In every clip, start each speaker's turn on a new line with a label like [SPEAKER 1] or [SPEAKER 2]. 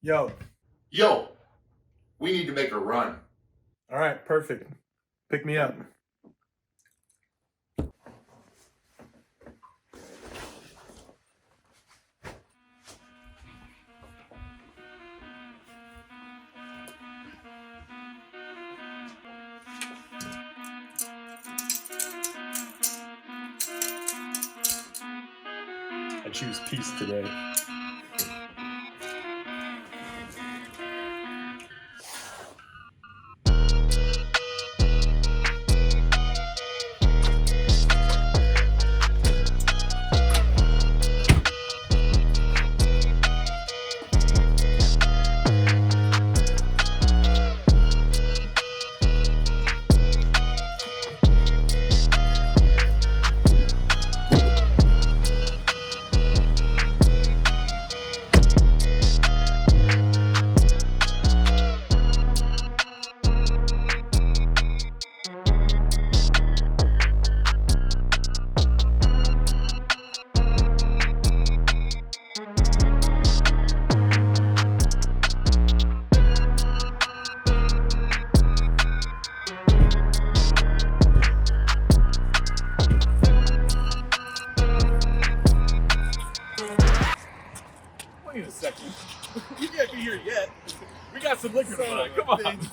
[SPEAKER 1] Yo.
[SPEAKER 2] Yo, we need to make a run.
[SPEAKER 1] All right, perfect. Pick me up. I choose peace today. Wait a second. You can't be here yet. We got some liquor to buy. Come on.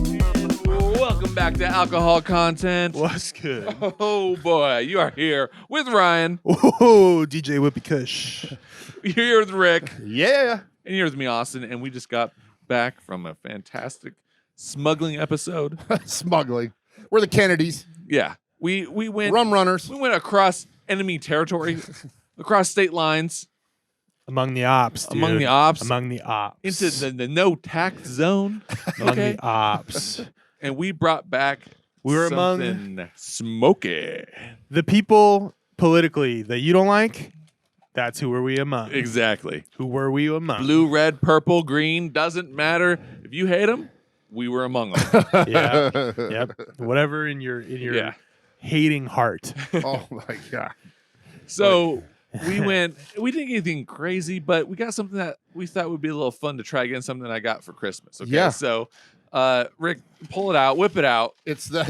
[SPEAKER 3] Welcome back to Alcohol Content.
[SPEAKER 1] What's good?
[SPEAKER 3] Oh boy, you are here with Ryan.
[SPEAKER 1] Oh, DJ Whippy Kush.
[SPEAKER 3] You're here with Rick.
[SPEAKER 1] Yeah.
[SPEAKER 3] And you're with me, Austin. And we just got back from a fantastic smuggling episode.
[SPEAKER 4] Smuggling. We're the Kennedys.
[SPEAKER 3] Yeah. We went
[SPEAKER 4] Rum runners.
[SPEAKER 3] We went across enemy territory, across state lines,
[SPEAKER 1] Among the ops, dude.
[SPEAKER 3] among the ops,
[SPEAKER 1] Among the ops.
[SPEAKER 3] into the no tax zone.
[SPEAKER 1] Among
[SPEAKER 3] Okay.
[SPEAKER 1] the ops.
[SPEAKER 3] And we brought back
[SPEAKER 1] We were among
[SPEAKER 3] something smoky.
[SPEAKER 1] the people politically that you don't like. That's who were we among.
[SPEAKER 3] Exactly.
[SPEAKER 1] Who were we among?
[SPEAKER 3] Blue, red, purple, green, doesn't matter. If you hate them, we were among them.
[SPEAKER 1] Yeah. Yep. Whatever in your
[SPEAKER 3] Yeah.
[SPEAKER 1] hating heart.
[SPEAKER 4] Oh my God.
[SPEAKER 3] So we didn't get anything crazy, but we got something that we thought would be a little fun to try again, something I got for Christmas. Okay.
[SPEAKER 4] Yeah.
[SPEAKER 3] So Rick, pull it out, whip it out.
[SPEAKER 4] It's the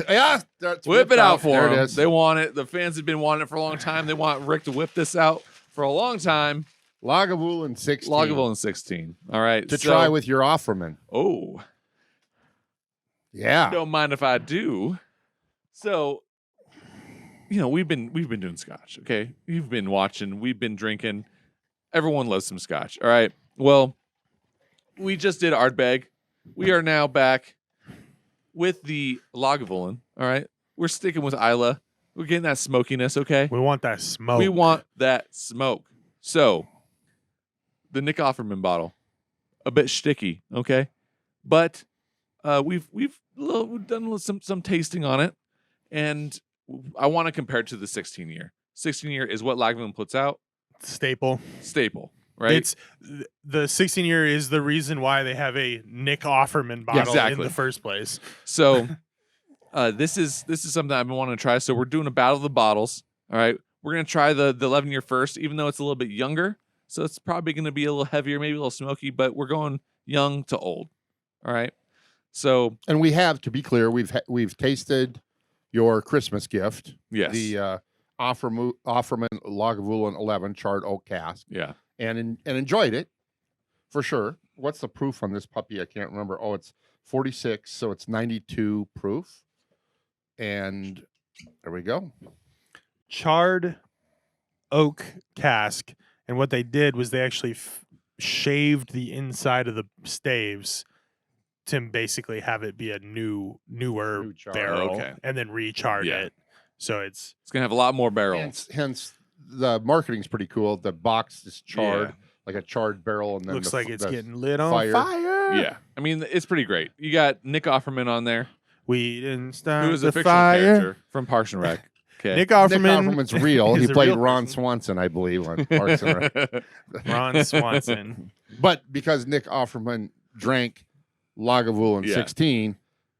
[SPEAKER 4] that's
[SPEAKER 3] Whip it out for
[SPEAKER 4] there
[SPEAKER 3] them.
[SPEAKER 4] It is.
[SPEAKER 3] They want it. The fans have been wanting it for a long time. They want Rick to whip this out for a long time.
[SPEAKER 4] Lagavulin 16.
[SPEAKER 3] Lagavulin 16. All right.
[SPEAKER 4] To try with your Offerman.
[SPEAKER 3] Oh,
[SPEAKER 4] Yeah.
[SPEAKER 3] don't mind if I do. So, we've been doing scotch, okay? You've been watching, we've been drinking. Everyone loves some scotch. All right. Well, we just did Ardbeg. We are now back with the Lagavulin. All right. We're sticking with Isla. We're getting that smokiness, okay?
[SPEAKER 1] We want that smoke.
[SPEAKER 3] We want that smoke. So, the Nick Offerman bottle, a bit sticky, okay? But we've done some tasting on it, and I want to compare it to the 16 year. 16 year is what Lagavulin puts out.
[SPEAKER 1] staple.
[SPEAKER 3] Right?
[SPEAKER 1] It's the 16 year is the reason why they have a Nick Offerman bottle
[SPEAKER 3] exactly.
[SPEAKER 1] in the first place.
[SPEAKER 3] So this is something I've been wanting to try. So we're doing a battle of the bottles. All right. We're gonna try the 11 year first, even though it's a little bit younger. So it's probably gonna be a little heavier, maybe a little smoky, but we're going young to old. All right. So
[SPEAKER 4] And we have, to be clear, we've tasted your Christmas gift.
[SPEAKER 3] yes.
[SPEAKER 4] The Offerman Lagavulin 11 Charred Oak Cask.
[SPEAKER 3] Yeah.
[SPEAKER 4] And enjoyed it for sure. What's the proof on this puppy? I can't remember. Oh, it's 46, so it's 92 proof. And there we go.
[SPEAKER 5] Charred oak cask, and what they did was they actually shaved the inside of the staves to basically have it be a newer
[SPEAKER 4] New charred.
[SPEAKER 5] barrel,
[SPEAKER 3] Okay.
[SPEAKER 5] and then recharred
[SPEAKER 3] Yeah.
[SPEAKER 5] it. So it's
[SPEAKER 3] It's gonna have a lot more barrels.
[SPEAKER 4] Hence, the marketing's pretty cool. The box is charred,
[SPEAKER 3] Yeah.
[SPEAKER 4] like a charred barrel, and then
[SPEAKER 5] looks
[SPEAKER 4] the,
[SPEAKER 5] like it's
[SPEAKER 4] the
[SPEAKER 5] getting lit on
[SPEAKER 4] fire.
[SPEAKER 5] fire.
[SPEAKER 3] Yeah, I mean it's pretty great. You got Nick Offerman on there,
[SPEAKER 5] We didn't start
[SPEAKER 3] who is
[SPEAKER 5] the
[SPEAKER 3] a fictional
[SPEAKER 5] fire.
[SPEAKER 3] character from Parks and Rec. Okay,
[SPEAKER 5] Nick
[SPEAKER 4] Nick
[SPEAKER 5] Offerman.
[SPEAKER 4] Offerman's real. He
[SPEAKER 5] is a
[SPEAKER 4] played
[SPEAKER 5] real
[SPEAKER 4] Ron
[SPEAKER 5] person.
[SPEAKER 4] Swanson, I believe, on Parks and Rec.
[SPEAKER 5] Ron Swanson.
[SPEAKER 4] But because Nick Offerman drank Lagavulin
[SPEAKER 3] Yeah.
[SPEAKER 4] 16,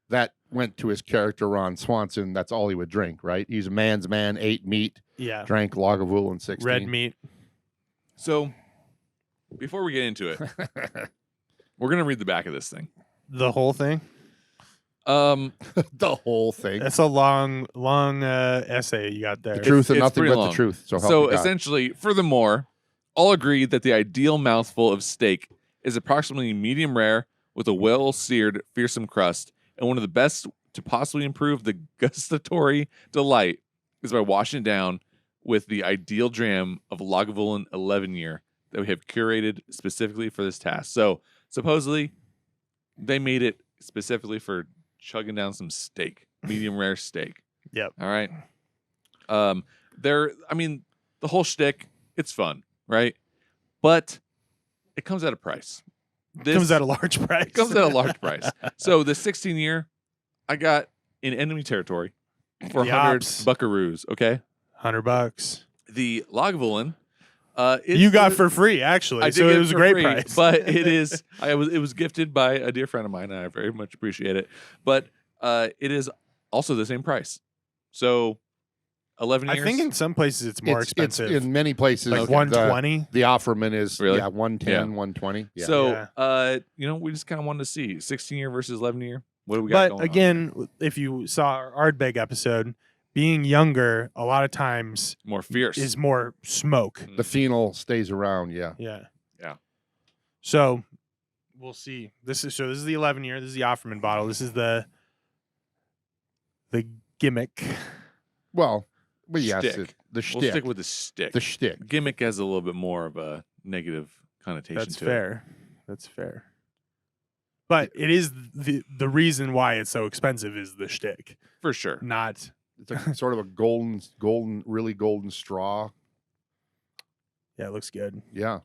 [SPEAKER 4] that went to his character Ron Swanson. That's all he would drink, right? He's a man's man, ate meat,
[SPEAKER 5] Yeah.
[SPEAKER 4] drank Lagavulin 16.
[SPEAKER 5] Red meat.
[SPEAKER 3] So before we get into it, we're gonna read the back of this thing.
[SPEAKER 5] The whole thing.
[SPEAKER 4] The whole thing.
[SPEAKER 5] That's a long essay you got there.
[SPEAKER 4] The truth and
[SPEAKER 3] it's
[SPEAKER 4] nothing
[SPEAKER 3] pretty
[SPEAKER 4] but
[SPEAKER 3] long.
[SPEAKER 4] the truth. So help
[SPEAKER 3] So
[SPEAKER 4] me God.
[SPEAKER 3] essentially, furthermore, all agree that the ideal mouthful of steak is approximately medium rare with a well-seared, fearsome crust, and one of the best to possibly improve the gustatory delight is by washing it down with the ideal dram of Lagavulin 11 year that we have curated specifically for this task. So supposedly, they made it specifically for chugging down some steak, medium rare steak.
[SPEAKER 5] Yep.
[SPEAKER 3] All right. I mean, the whole shtick, it's fun, right? But it comes at a price. This
[SPEAKER 5] Comes at a large price.
[SPEAKER 3] comes at a large price. So the 16 year, I got in enemy territory for
[SPEAKER 5] The
[SPEAKER 3] 100
[SPEAKER 5] ops.
[SPEAKER 3] buckaroos. Okay.
[SPEAKER 5] $100.
[SPEAKER 3] The Lagavulin,
[SPEAKER 5] You got for free, actually.
[SPEAKER 3] I did
[SPEAKER 5] So
[SPEAKER 3] get
[SPEAKER 5] it was a
[SPEAKER 3] for
[SPEAKER 5] great
[SPEAKER 3] free,
[SPEAKER 5] price.
[SPEAKER 3] but it was gifted by a dear friend of mine, and I very much appreciate it. But it is also the same price. So 11 years.
[SPEAKER 5] I think in some places it's more expensive.
[SPEAKER 4] It's in many places.
[SPEAKER 5] like
[SPEAKER 3] Okay.
[SPEAKER 5] 120.
[SPEAKER 4] The Offerman is
[SPEAKER 3] Really?
[SPEAKER 4] 110,
[SPEAKER 3] Yeah.
[SPEAKER 4] 120. Yeah.
[SPEAKER 3] So
[SPEAKER 5] Yeah.
[SPEAKER 3] we just kind of wanted to see 16 year versus 11 year. What do we got
[SPEAKER 5] But
[SPEAKER 3] going on?
[SPEAKER 5] again, if you saw our Ardbeg episode, being younger a lot of times
[SPEAKER 3] More fierce.
[SPEAKER 5] is more smoke.
[SPEAKER 4] the phenol stays around. Yeah.
[SPEAKER 5] Yeah.
[SPEAKER 3] Yeah.
[SPEAKER 5] So we'll see. This is the 11 year. This is the Offerman bottle. This is the gimmick.
[SPEAKER 4] Well, but yes,
[SPEAKER 3] Shtick.
[SPEAKER 4] the
[SPEAKER 3] We'll
[SPEAKER 4] shtick.
[SPEAKER 3] stick with the stick.
[SPEAKER 4] The shtick.
[SPEAKER 3] Gimmick has a little bit more of a negative connotation
[SPEAKER 5] That's
[SPEAKER 3] to
[SPEAKER 5] fair. That's fair. But it is the reason why it's so expensive is the shtick,
[SPEAKER 3] it. For sure.
[SPEAKER 5] not
[SPEAKER 4] It's a, sort of a really golden straw.
[SPEAKER 5] yeah, it looks good.
[SPEAKER 4] Yeah.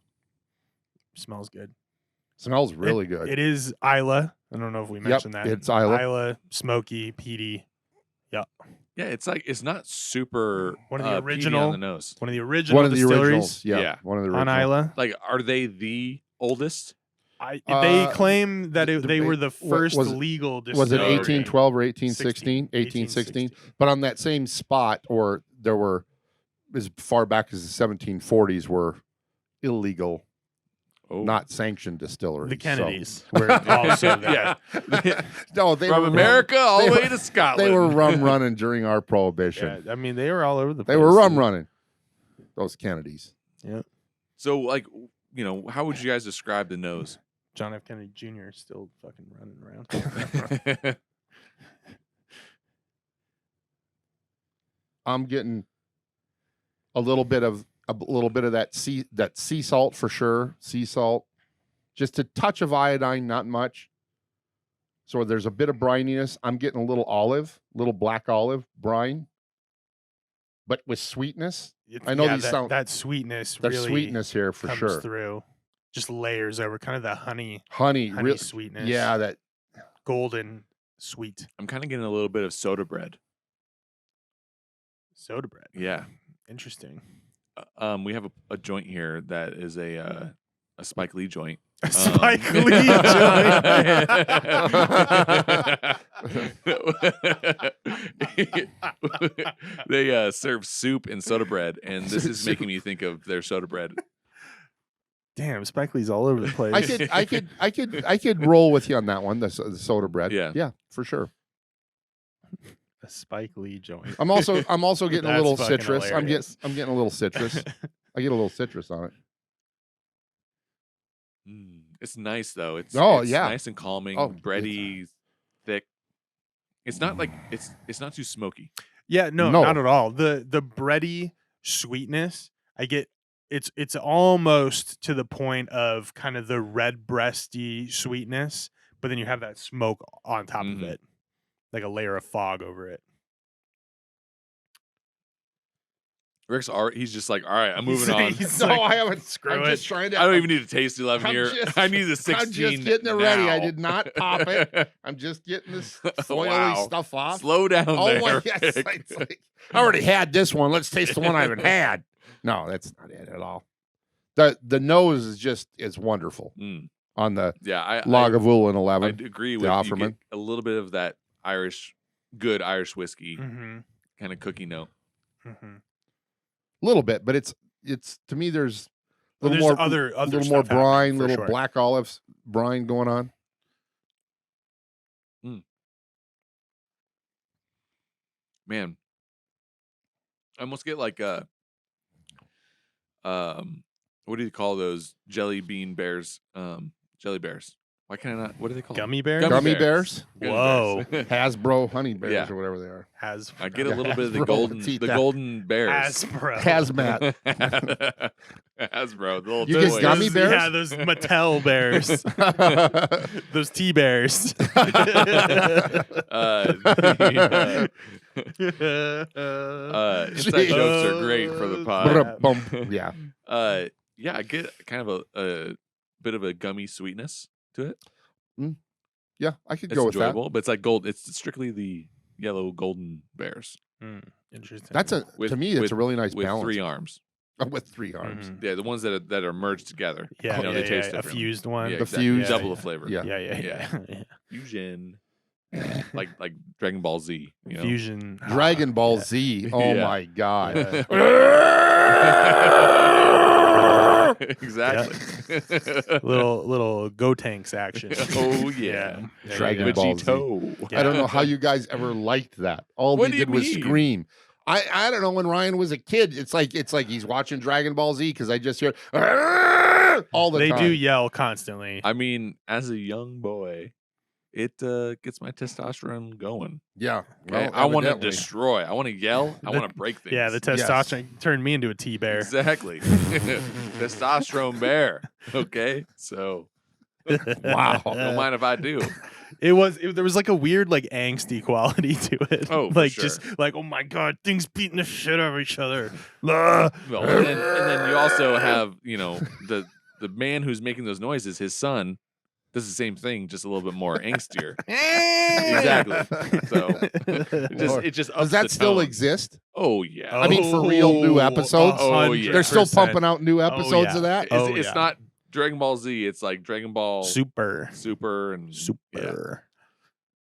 [SPEAKER 5] Smells good.
[SPEAKER 4] Smells really good.
[SPEAKER 5] It is Isla. I don't know if we mentioned that.
[SPEAKER 4] It's Isla.
[SPEAKER 5] Isla, smoky, peaty.
[SPEAKER 3] Yeah, it's not super
[SPEAKER 5] One of the
[SPEAKER 3] peaty
[SPEAKER 5] original-
[SPEAKER 3] on the nose.
[SPEAKER 5] One of the original
[SPEAKER 4] One of the
[SPEAKER 5] distilleries
[SPEAKER 4] originals. Yeah.
[SPEAKER 3] Yeah.
[SPEAKER 4] One of the
[SPEAKER 5] on
[SPEAKER 4] originals.
[SPEAKER 5] Isla.
[SPEAKER 3] Like, are they the oldest?
[SPEAKER 5] They claim that they were the first
[SPEAKER 4] was it-
[SPEAKER 5] legal distillery.
[SPEAKER 4] Was it
[SPEAKER 3] Okay.
[SPEAKER 4] 1812 or 1816? 1816. But on that same spot, or there were as far back as the 1740s, were illegal,
[SPEAKER 3] Oh,
[SPEAKER 4] not sanctioned distilleries.
[SPEAKER 5] The
[SPEAKER 4] So-
[SPEAKER 5] Kennedys were also there.
[SPEAKER 3] yeah.
[SPEAKER 4] No, they
[SPEAKER 3] From
[SPEAKER 4] were
[SPEAKER 3] America all the
[SPEAKER 4] they
[SPEAKER 3] way to Scotland.
[SPEAKER 4] They were rum running during our prohibition.
[SPEAKER 5] Yeah, I mean, they were all over the place.
[SPEAKER 4] They were rum running. Those Kennedys.
[SPEAKER 3] So, like, how would you guys describe the nose?
[SPEAKER 5] John F. Kennedy Jr. is still fucking running around.
[SPEAKER 4] I'm getting a little bit of that sea salt for sure. Sea salt, just a touch of iodine, not much. So there's a bit of brininess. I'm getting a little black olive brine, but with sweetness. I know these sound
[SPEAKER 5] that sweetness.
[SPEAKER 4] There's
[SPEAKER 5] really
[SPEAKER 4] sweetness here for
[SPEAKER 5] comes
[SPEAKER 4] sure.
[SPEAKER 5] through. Just layers over, kind of the honey
[SPEAKER 4] Honey,
[SPEAKER 5] sweetness.
[SPEAKER 4] yeah, that
[SPEAKER 5] golden sweet
[SPEAKER 3] I'm kind of getting a little bit of soda bread.
[SPEAKER 5] soda bread.
[SPEAKER 3] Yeah.
[SPEAKER 5] Interesting.
[SPEAKER 3] We have a joint here that is a Spike Lee joint.
[SPEAKER 5] Spike Lee
[SPEAKER 3] They serve soup and soda bread, and this is making me think of their soda bread.
[SPEAKER 5] Damn, Spike Lee's all over the place.
[SPEAKER 4] I could roll with you on that one. The soda bread.
[SPEAKER 3] Yeah.
[SPEAKER 4] yeah, for sure.
[SPEAKER 5] A Spike Lee joint.
[SPEAKER 4] I'm also getting a
[SPEAKER 5] That's
[SPEAKER 4] little
[SPEAKER 5] fucking
[SPEAKER 4] citrus.
[SPEAKER 5] hilarious.
[SPEAKER 4] I'm getting a little citrus. I get a little citrus on it.
[SPEAKER 3] It's nice though. It's
[SPEAKER 4] yeah,
[SPEAKER 3] nice and calming, bready, thick. It's not like it's not too smoky.
[SPEAKER 5] Yeah, no,
[SPEAKER 4] No.
[SPEAKER 5] not at all. The bready sweetness, I get it's almost to the point of kind of the red breasty sweetness, but then you have that smoke on top of it. Like a layer of fog over it.
[SPEAKER 3] He's just like, all right, I'm moving on.
[SPEAKER 4] I haven't. I'm just trying to.
[SPEAKER 3] I don't even need a taste 11
[SPEAKER 4] I'm
[SPEAKER 3] here.
[SPEAKER 4] just-
[SPEAKER 3] I need the 16.
[SPEAKER 4] I'm just getting it ready. I
[SPEAKER 3] now.
[SPEAKER 4] did not pop it. I'm just getting this soily stuff off.
[SPEAKER 3] Slow down there.
[SPEAKER 4] my yes, it's like, I already had this one. Let's taste the one I haven't had. No, that's not it at all. The nose is just wonderful on the Lagavulin 11.
[SPEAKER 3] I agree with
[SPEAKER 4] the
[SPEAKER 3] you.
[SPEAKER 4] Offerman.
[SPEAKER 3] Get a little bit of that good Irish whiskey
[SPEAKER 5] Mm-hmm.
[SPEAKER 3] kind of cookie note.
[SPEAKER 5] Mm-hmm.
[SPEAKER 4] A little bit, but it's to me there's a little
[SPEAKER 5] There's
[SPEAKER 4] more
[SPEAKER 5] other
[SPEAKER 4] little
[SPEAKER 5] stuff
[SPEAKER 4] more
[SPEAKER 5] happening,
[SPEAKER 4] brine,
[SPEAKER 5] for
[SPEAKER 4] little
[SPEAKER 5] sure.
[SPEAKER 4] black olives brine going on.
[SPEAKER 3] Man, I almost get like what do you call those jelly bean bears? Jelly bears. Why can I not? What do they call them?
[SPEAKER 5] Gummy bears?
[SPEAKER 4] Gummy bears?
[SPEAKER 3] Gummy
[SPEAKER 5] Whoa.
[SPEAKER 3] bears.
[SPEAKER 4] Hasbro honey bears
[SPEAKER 3] Yeah.
[SPEAKER 4] or whatever they are.
[SPEAKER 3] I get a little bit of the
[SPEAKER 4] Hasbro,
[SPEAKER 3] golden,
[SPEAKER 4] teeth
[SPEAKER 3] the
[SPEAKER 4] out.
[SPEAKER 3] golden bears.
[SPEAKER 5] Hasbro.
[SPEAKER 4] Hazmat.
[SPEAKER 3] Hasbro, the little
[SPEAKER 4] You get
[SPEAKER 3] toys.
[SPEAKER 4] gummy bears?
[SPEAKER 5] Yeah, those Mattel bears. Those T-bears.
[SPEAKER 3] Inside jokes are great for the pod.
[SPEAKER 4] Bump. Yeah.
[SPEAKER 3] Yeah, I get kind of a bit of a gummy sweetness to it.
[SPEAKER 4] Yeah, I could
[SPEAKER 3] It's
[SPEAKER 4] go with that.
[SPEAKER 3] enjoyable, but it's like gold. It's strictly the yellow golden bears
[SPEAKER 5] Interesting.
[SPEAKER 4] That's
[SPEAKER 3] With-
[SPEAKER 4] to me, it's
[SPEAKER 3] with-
[SPEAKER 4] a really nice
[SPEAKER 3] with
[SPEAKER 4] balance.
[SPEAKER 3] 3 arms.
[SPEAKER 4] With 3 arms.
[SPEAKER 5] Mhm.
[SPEAKER 3] Yeah, the ones that are merged together.
[SPEAKER 5] Yeah,
[SPEAKER 3] You know,
[SPEAKER 5] yeah,
[SPEAKER 3] they taste
[SPEAKER 5] a
[SPEAKER 3] different.
[SPEAKER 5] fused one.
[SPEAKER 3] Yeah,
[SPEAKER 4] The
[SPEAKER 3] exactly.
[SPEAKER 4] fused.
[SPEAKER 3] double
[SPEAKER 5] Yeah,
[SPEAKER 3] the flavor.
[SPEAKER 4] Yeah.
[SPEAKER 5] Yeah.
[SPEAKER 3] Fusion, like Dragon Ball Z. You know?
[SPEAKER 5] Fusion.
[SPEAKER 4] Dragon Ball Z. Oh
[SPEAKER 3] Yeah.
[SPEAKER 4] my god.
[SPEAKER 3] Exactly.
[SPEAKER 5] little Go Tanks action.
[SPEAKER 3] Oh yeah,
[SPEAKER 4] Dragon Ball Z.
[SPEAKER 3] Vegito.
[SPEAKER 4] I don't know how you guys ever liked that. All
[SPEAKER 3] What
[SPEAKER 4] they
[SPEAKER 3] do you
[SPEAKER 4] did was
[SPEAKER 3] mean?
[SPEAKER 4] scream. I don't know, when Ryan was a kid, it's like he's watching Dragon Ball Z because I just hear all the
[SPEAKER 5] They
[SPEAKER 4] time.
[SPEAKER 5] do yell constantly.
[SPEAKER 3] I mean, as a young boy, it gets my testosterone going.
[SPEAKER 4] Yeah.
[SPEAKER 3] Okay?
[SPEAKER 4] Well,
[SPEAKER 3] I want to
[SPEAKER 4] evidently.
[SPEAKER 3] destroy. I want to yell. I want to break things.
[SPEAKER 5] Yeah, the testosterone turned me into a T-bear.
[SPEAKER 3] Exactly. Testosterone bear. Okay, so
[SPEAKER 4] Wow.
[SPEAKER 3] don't mind if I do.
[SPEAKER 5] There was like a weird like angsty quality to it.
[SPEAKER 3] Oh, for
[SPEAKER 5] like
[SPEAKER 3] sure.
[SPEAKER 5] just like, oh my god, things beating the shit out of each other.
[SPEAKER 3] Well, and then you also have, the man who's making those noises, his son does the same thing, just a little bit more angstier. Exactly. So it just ups
[SPEAKER 4] Does that
[SPEAKER 3] the
[SPEAKER 4] still
[SPEAKER 3] tone.
[SPEAKER 4] exist?
[SPEAKER 3] Oh yeah.
[SPEAKER 4] I mean, for real, new episodes?
[SPEAKER 3] Oh, yeah.
[SPEAKER 4] They're still
[SPEAKER 5] 100%.
[SPEAKER 4] pumping out new episodes
[SPEAKER 5] yeah.
[SPEAKER 4] of that?
[SPEAKER 3] It's not Dragon Ball Z. It's like Dragon Ball
[SPEAKER 5] Super.
[SPEAKER 3] and yeah.
[SPEAKER 5] Yeah.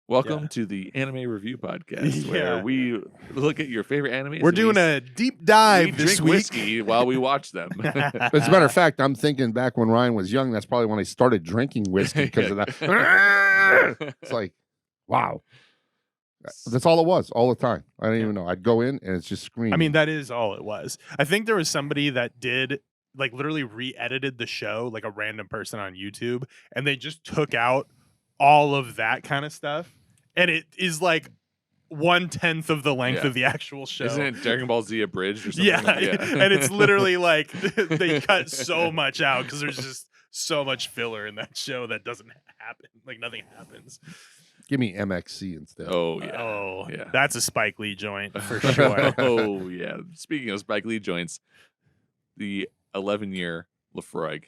[SPEAKER 3] Welcome
[SPEAKER 5] Yeah.
[SPEAKER 3] to the Anime Review Podcast,
[SPEAKER 5] Yeah.
[SPEAKER 3] where we look at your favorite animes.
[SPEAKER 5] We're
[SPEAKER 3] and
[SPEAKER 5] doing
[SPEAKER 3] we
[SPEAKER 5] a deep dive
[SPEAKER 3] we
[SPEAKER 5] this
[SPEAKER 3] drink
[SPEAKER 5] week.
[SPEAKER 3] whiskey while we watch them.
[SPEAKER 4] As a matter of fact, I'm thinking back when Ryan was young, that's probably when I started drinking whiskey because of that. It's like, wow. That's all it was, all the time. I didn't even know. I'd go in and it's just screaming.
[SPEAKER 5] I mean, that is all it was. I think there was somebody that did like literally re-edited the show, like a random person on YouTube, and they just took out all of that kind of stuff. And it is like 1/10 of the length
[SPEAKER 3] Yeah.
[SPEAKER 5] of the actual show.
[SPEAKER 3] Isn't it Dragon Ball Z abridged or something?
[SPEAKER 5] Yeah. And it's literally like they cut so much out because there's just so much filler in that show that doesn't happen. Like nothing happens.
[SPEAKER 4] give me MXC instead.
[SPEAKER 3] Oh yeah.
[SPEAKER 5] Oh,
[SPEAKER 3] Yeah.
[SPEAKER 5] that's a Spike Lee joint for sure.
[SPEAKER 3] Oh yeah. Speaking of Spike Lee joints, the 11-year Lafroig.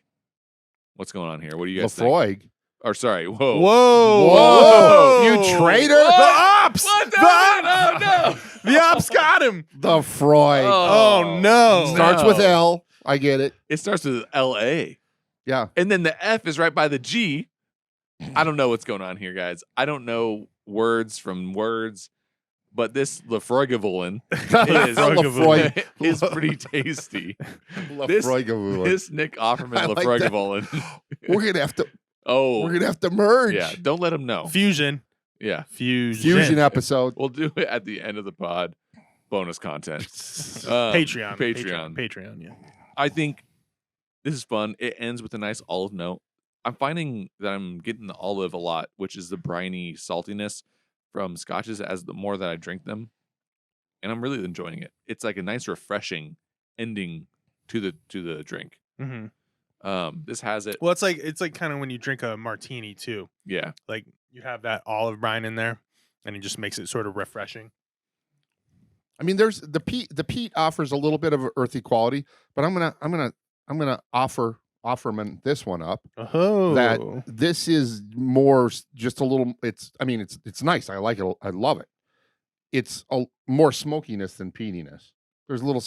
[SPEAKER 3] What's going on here? What do you guys think?
[SPEAKER 4] Lafroig.
[SPEAKER 3] Or sorry, whoa.
[SPEAKER 4] Whoa, you traitor!
[SPEAKER 5] The ops!
[SPEAKER 3] What?
[SPEAKER 5] The
[SPEAKER 3] No,
[SPEAKER 5] ops!
[SPEAKER 3] no.
[SPEAKER 5] The ops got him.
[SPEAKER 4] The Freud.
[SPEAKER 5] Oh, no.
[SPEAKER 4] Starts with L. I get it.
[SPEAKER 3] It starts with L-A.
[SPEAKER 4] Yeah.
[SPEAKER 3] And then the F is right by the G. I don't know what's going on here, guys. I don't know words from words, but this Lagavulin
[SPEAKER 4] Lafroig.
[SPEAKER 3] is pretty tasty. This
[SPEAKER 4] Lafroig.
[SPEAKER 3] Nick Offerman
[SPEAKER 4] I like that.
[SPEAKER 3] Lagavulin.
[SPEAKER 4] We're gonna have to.
[SPEAKER 3] Oh,
[SPEAKER 4] We're gonna have to merge.
[SPEAKER 3] yeah. Don't let him know.
[SPEAKER 5] Fusion.
[SPEAKER 3] Yeah,
[SPEAKER 5] Fusion.
[SPEAKER 4] episode.
[SPEAKER 3] we'll do it at the end of the pod. Bonus content.
[SPEAKER 5] Patreon.
[SPEAKER 3] Patreon.
[SPEAKER 5] Patreon, yeah.
[SPEAKER 3] I think this is fun. It ends with a nice olive note. I'm finding that I'm getting the olive a lot, which is the briny saltiness from scotches as the more that I drink them, and I'm really enjoying it. It's like a nice, refreshing ending to the drink.
[SPEAKER 5] Mm-hmm.
[SPEAKER 3] This has it.
[SPEAKER 5] Well, it's like kind of when you drink a martini too.
[SPEAKER 3] Yeah.
[SPEAKER 5] Like you have that olive brine in there, and it just makes it sort of refreshing.
[SPEAKER 4] I mean, there's the peat offers a little bit of an earthy quality, but I'm gonna offer Offerman this one up.
[SPEAKER 5] Oh,
[SPEAKER 4] That this is more just a little. It's nice. I like it. I love it. It's a more smokiness than peatiness. There's a little.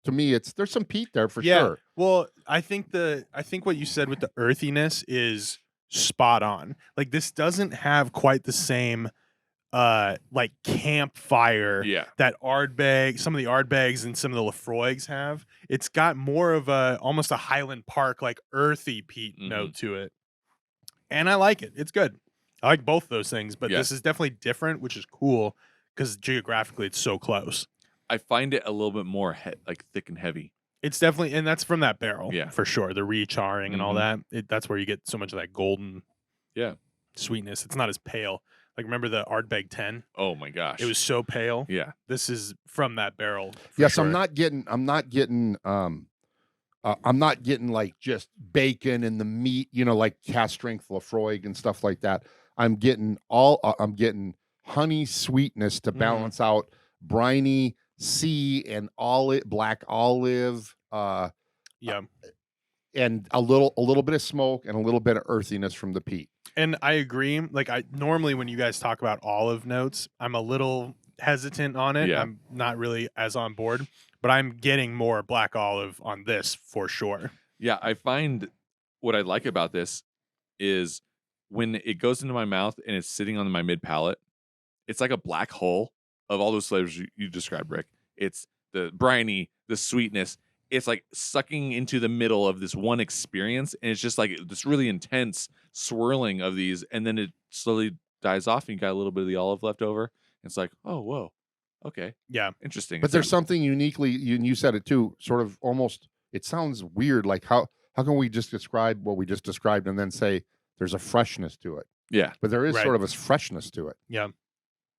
[SPEAKER 4] To me, there's some peat there for sure.
[SPEAKER 5] Well, I think what you said with the earthiness is spot on. Like this doesn't have quite the same like campfire
[SPEAKER 3] Yeah.
[SPEAKER 5] that Ardbeg, some of the Ardbegs and some of the Lafroigs have. It's got more of almost a Highland Park like earthy peat note to it. And I like it. It's good. I like both those things, but this is definitely different, which is cool because geographically it's so close.
[SPEAKER 3] I find it a little bit more like thick and heavy.
[SPEAKER 5] It's definitely, and that's from that barrel,
[SPEAKER 3] Yeah,
[SPEAKER 5] for sure. The re-charring and all that. That's where you get so much of that golden, sweetness. It's not as pale. Like remember the Ardbeg 10?
[SPEAKER 3] Oh my gosh,
[SPEAKER 5] it was so pale.
[SPEAKER 3] Yeah,
[SPEAKER 5] this is from that barrel.
[SPEAKER 4] Yes,
[SPEAKER 5] sure.
[SPEAKER 4] I'm not getting like just bacon and the meat, like cask strength Lafroig and stuff like that. I'm getting honey sweetness to balance out briny sea and black olive, and a little bit of smoke and a little bit of earthiness from the peat.
[SPEAKER 5] And I agree. Like I normally when you guys talk about olive notes, I'm a little hesitant on it.
[SPEAKER 3] Yeah.
[SPEAKER 5] I'm not really as on board, but I'm getting more black olive on this for sure.
[SPEAKER 3] Yeah, I find what I like about this is when it goes into my mouth and it's sitting on my mid palate, it's like a black hole of all those flavors you described, Rick. It's the briny, the sweetness. It's like sucking into the middle of this one experience, and it's just like this really intense swirling of these, and then it slowly dies off, and you got a little bit of the olive left over. It's like, oh, whoa, okay,
[SPEAKER 5] yeah,
[SPEAKER 3] interesting.
[SPEAKER 4] But there's something uniquely, you said it too, sort of almost. It sounds weird, like how can we just describe what we just described and then say there's a freshness to it?
[SPEAKER 3] Yeah,
[SPEAKER 4] but there is sort of a freshness to it.
[SPEAKER 5] Yeah,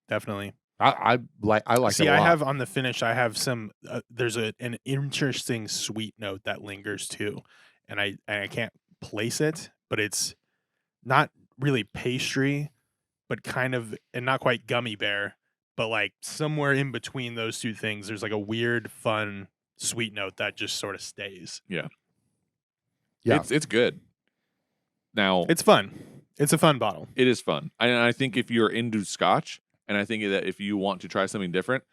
[SPEAKER 5] definitely.
[SPEAKER 4] I like
[SPEAKER 5] See,
[SPEAKER 4] it a lot.
[SPEAKER 5] I have on the finish. I have some. There's an interesting sweet note that lingers too, and I can't place it, but it's not really pastry, but kind of, and not quite gummy bear, but like somewhere in between those two things. There's like a weird, fun sweet note that just sort of stays.
[SPEAKER 3] Yeah.
[SPEAKER 4] Yeah,
[SPEAKER 3] it's good. Now
[SPEAKER 5] it's fun. It's a fun bottle.
[SPEAKER 3] It is fun, and I think if you're into Scotch. And I think that if you want to try something different,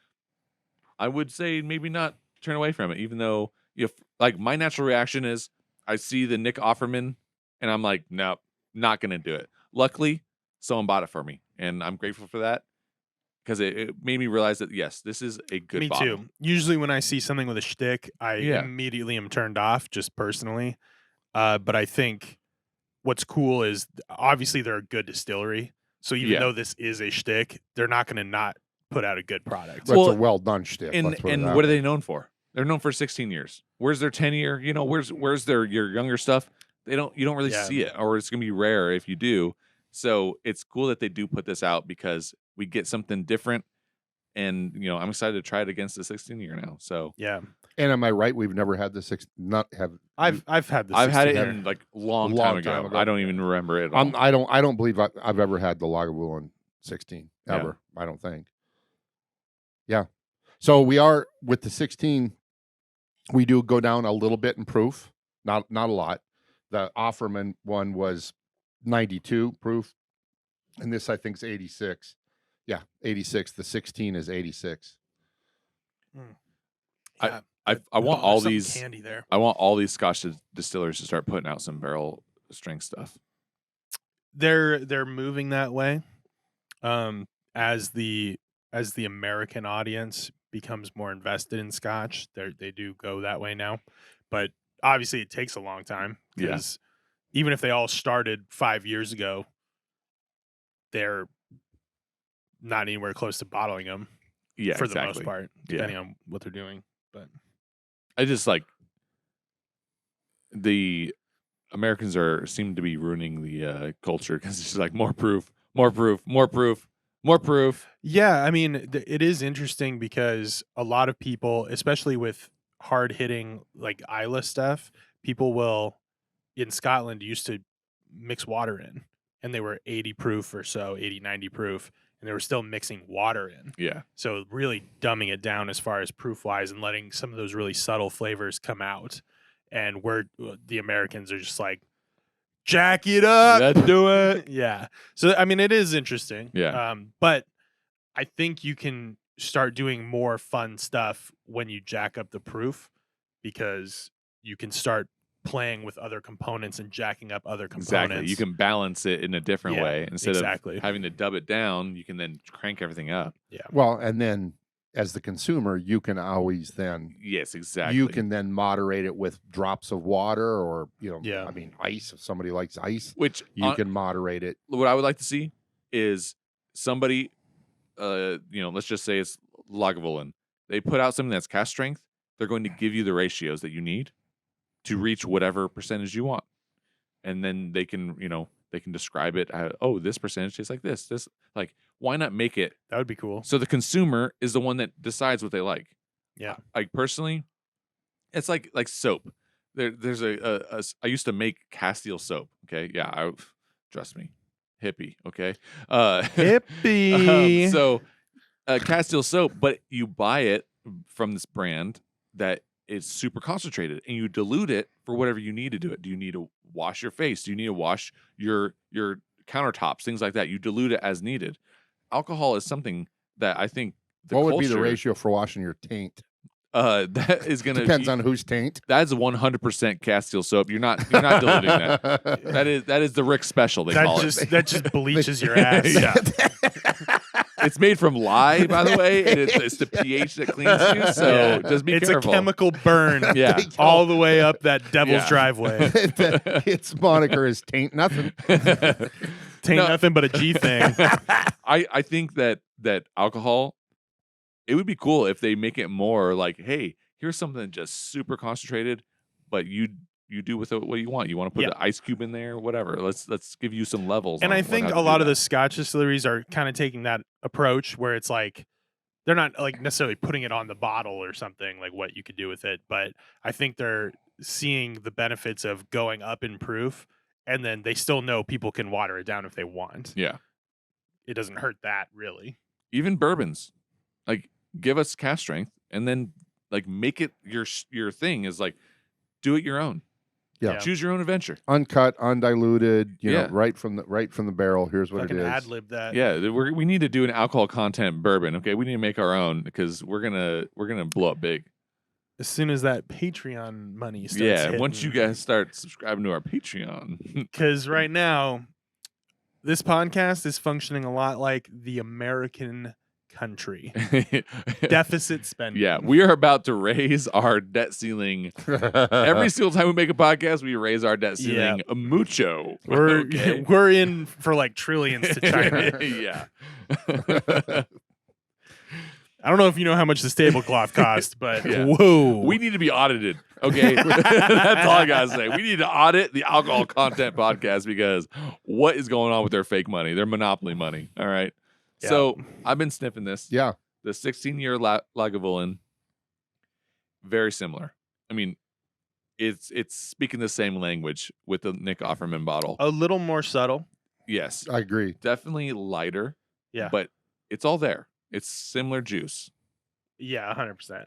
[SPEAKER 3] I would say maybe not turn away from it. Even though, like my natural reaction is, I see the Nick Offerman, and I'm like, nope, not gonna do it. Luckily, someone bought it for me, and I'm grateful for that because it made me realize that yes, this is a good.
[SPEAKER 5] Me
[SPEAKER 3] bottle.
[SPEAKER 5] too. Usually, when I see something with a shtick, I immediately am turned off, just personally. But I think what's cool is obviously they're a good distillery. So even though this is a shtick, they're not going to not put out a good product.
[SPEAKER 4] Well, it's a well done shtick.
[SPEAKER 3] And what are they known for? They're known for 16 years. Where's their 10-year? Where's your younger stuff? You don't really see it, or it's gonna be rare if you do. So it's cool that they do put this out because we get something different, and I'm excited to try it against the 16-year now. So
[SPEAKER 5] yeah.
[SPEAKER 4] And am I right? We've never had the
[SPEAKER 5] I've had this.
[SPEAKER 3] I've had it in like long time ago. I don't even remember it. At all.
[SPEAKER 4] I don't believe I've ever had the Lagavulin 16 ever. I don't think. Yeah. So we are with the 16. We do go down a little bit in proof, not a lot. The Offerman one was 92 proof, and this I think is 86. Yeah, 86. The 16 is 86.
[SPEAKER 5] Yeah.
[SPEAKER 3] I want all these
[SPEAKER 5] candy there.
[SPEAKER 3] I want all these Scotch distillers to start putting out some barrel strength stuff.
[SPEAKER 5] They're moving that way, as the American audience becomes more invested in Scotch. They do go that way now, but obviously it takes a long time because even if they all started 5 years ago, they're not anywhere close to bottling them.
[SPEAKER 3] Yeah,
[SPEAKER 5] for the most part, depending
[SPEAKER 3] Yeah.
[SPEAKER 5] on what they're doing. But
[SPEAKER 3] I just like Americans seem to be ruining the culture because it's just like more proof, more proof, more proof, more proof.
[SPEAKER 5] Yeah, I mean, it is interesting because a lot of people, especially with hard hitting like Isla stuff, people will in Scotland used to mix water in, and they were 80 proof or so, 80, 90 proof, and they were still mixing water in.
[SPEAKER 3] Yeah.
[SPEAKER 5] So really dumbing it down as far as proof wise and letting some of those really subtle flavors come out. And the Americans are just like, jack it up.
[SPEAKER 3] Let's do it.
[SPEAKER 5] Yeah. So, I mean, it is interesting.
[SPEAKER 3] Yeah.
[SPEAKER 5] But I think you can start doing more fun stuff when you jack up the proof because you can start playing with other components and jacking up other components.
[SPEAKER 3] Exactly. You can balance it in a different way. Instead
[SPEAKER 5] exactly.
[SPEAKER 3] of having to dub it down, you can then crank everything up.
[SPEAKER 5] Yeah.
[SPEAKER 4] Well, and then as the consumer, you can always then
[SPEAKER 3] Yes, exactly.
[SPEAKER 4] you can then moderate it with drops of water or
[SPEAKER 5] Yeah.
[SPEAKER 4] I mean ice if somebody likes ice.
[SPEAKER 3] Which
[SPEAKER 4] You can moderate it.
[SPEAKER 3] what I would like to see is somebody, let's just say it's Lagavulin. They put out something that's cask strength. They're going to give you the ratios that you need to reach whatever percentage you want, and then they can describe it. This percentage tastes like this. This like why not make it
[SPEAKER 5] That would be cool.
[SPEAKER 3] so the consumer is the one that decides what they like.
[SPEAKER 5] Yeah.
[SPEAKER 3] Like personally, it's like soap. There's I used to make Castile soap. Okay, yeah, trust me, hippie. Okay,
[SPEAKER 5] Hippie.
[SPEAKER 3] so Castile soap, but you buy it from this brand that is super concentrated, and you dilute it for whatever you need to do it. Do you need to wash your face? Do you need to wash your countertops? Things like that. You dilute it as needed. Alcohol is something that I think
[SPEAKER 4] What would be the ratio for washing your taint?
[SPEAKER 3] That is going to
[SPEAKER 4] Depends on whose taint.
[SPEAKER 3] That's 100% Castile soap. You're not diluting that. That is the Rick special. They call it.
[SPEAKER 5] That just bleaches your ass.
[SPEAKER 3] Yeah. It's made from lye, by the way, and it's the pH that cleans you. So just be careful.
[SPEAKER 5] It's a chemical burn.
[SPEAKER 3] Yeah.
[SPEAKER 5] All the way up that devil's driveway.
[SPEAKER 4] Its moniker is taint nothing.
[SPEAKER 5] Nothing but a G thing.
[SPEAKER 3] I think that alcohol, it would be cool if they make it more like, hey, here's something just super concentrated, but you do with it what you want. You want to put the ice cube in there, whatever. Let's give you some levels.
[SPEAKER 5] And I think a lot of the Scotch distilleries are kind of taking that approach where it's like they're not like necessarily putting it on the bottle or something like what you could do with it, but I think they're seeing the benefits of going up in proof, and then they still know people can water it down if they want.
[SPEAKER 3] Yeah.
[SPEAKER 5] It doesn't hurt that really.
[SPEAKER 3] Even bourbons, like give us cask strength, and then like make it your thing is like do it your own.
[SPEAKER 4] Yeah.
[SPEAKER 3] Choose your own adventure.
[SPEAKER 4] Uncut, undiluted, you know, right from the barrel. Here's what
[SPEAKER 5] Fucking
[SPEAKER 4] it is.
[SPEAKER 5] ad-lib that.
[SPEAKER 3] Yeah, we need to do an alcohol content bourbon. Okay, we need to make our own because we're gonna blow up big.
[SPEAKER 5] As soon as that Patreon money starts hitting.
[SPEAKER 3] Once you guys start subscribing to our Patreon.
[SPEAKER 5] Because right now, this podcast is functioning a lot like the American country. Deficit spending.
[SPEAKER 3] Yeah, we are about to raise our debt ceiling. Every single time we make a podcast, we raise our debt ceiling mucho.
[SPEAKER 5] We're in for like trillions to China.
[SPEAKER 3] Yeah.
[SPEAKER 5] I don't know if you know how much this tablecloth cost, but
[SPEAKER 3] Yeah.
[SPEAKER 5] whoa.
[SPEAKER 3] We need to be audited. Okay. That's all I gotta say. We need to audit the alcohol content podcast because what is going on with their fake money, their monopoly money? All right.
[SPEAKER 5] Yeah.
[SPEAKER 3] So I've been sniffing this.
[SPEAKER 4] Yeah.
[SPEAKER 3] The 16-year Lagavulin, very similar. I mean, it's speaking the same language with the Nick Offerman bottle.
[SPEAKER 5] A little more subtle.
[SPEAKER 3] Yes.
[SPEAKER 4] I agree.
[SPEAKER 3] Definitely lighter.
[SPEAKER 5] Yeah.
[SPEAKER 3] But it's all there. It's similar juice.
[SPEAKER 5] Yeah, 100%.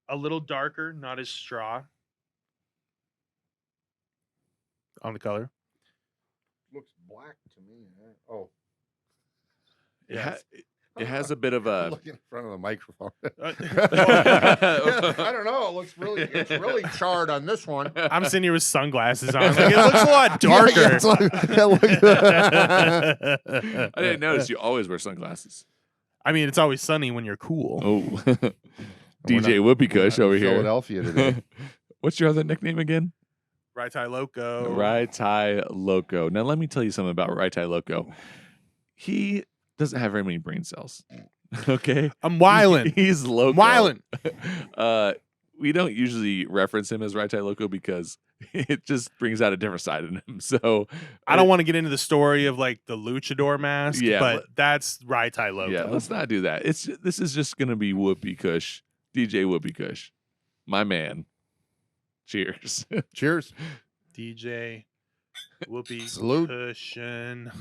[SPEAKER 5] A little darker, not as straw. On the color.
[SPEAKER 4] Looks black to me. Oh.
[SPEAKER 3] It has a bit of a.
[SPEAKER 4] Look in front of the microphone.
[SPEAKER 3] I
[SPEAKER 4] I don't know. It's really charred on this one.
[SPEAKER 5] I'm sitting here with sunglasses on. Like, it looks a lot darker.
[SPEAKER 3] I didn't notice you always wear sunglasses.
[SPEAKER 5] I mean, it's always sunny when you're cool.
[SPEAKER 3] Oh, DJ Whoopie Kush over here.
[SPEAKER 4] Philadelphia today.
[SPEAKER 3] What's your other nickname again?
[SPEAKER 5] Right Tie Loco.
[SPEAKER 3] Right Tie Loco. Now let me tell you something about Right Tie Loco. He doesn't have very many brain cells. Okay,
[SPEAKER 5] I'm wildin'.
[SPEAKER 3] He's loco.
[SPEAKER 5] Wildin'.
[SPEAKER 3] we don't usually reference him as Raitai Loco because it just brings out a different side in him. So
[SPEAKER 5] I don't want to get into the story of like the luchador mask,
[SPEAKER 3] Yeah,
[SPEAKER 5] but that's Raitai Loco.
[SPEAKER 3] yeah, let's not do that. This is just gonna be Whoopee Kush, DJ Whoopee Kush, my man. Cheers.
[SPEAKER 4] Cheers.
[SPEAKER 5] DJ Whoopee
[SPEAKER 4] Salute.
[SPEAKER 5] Cushion.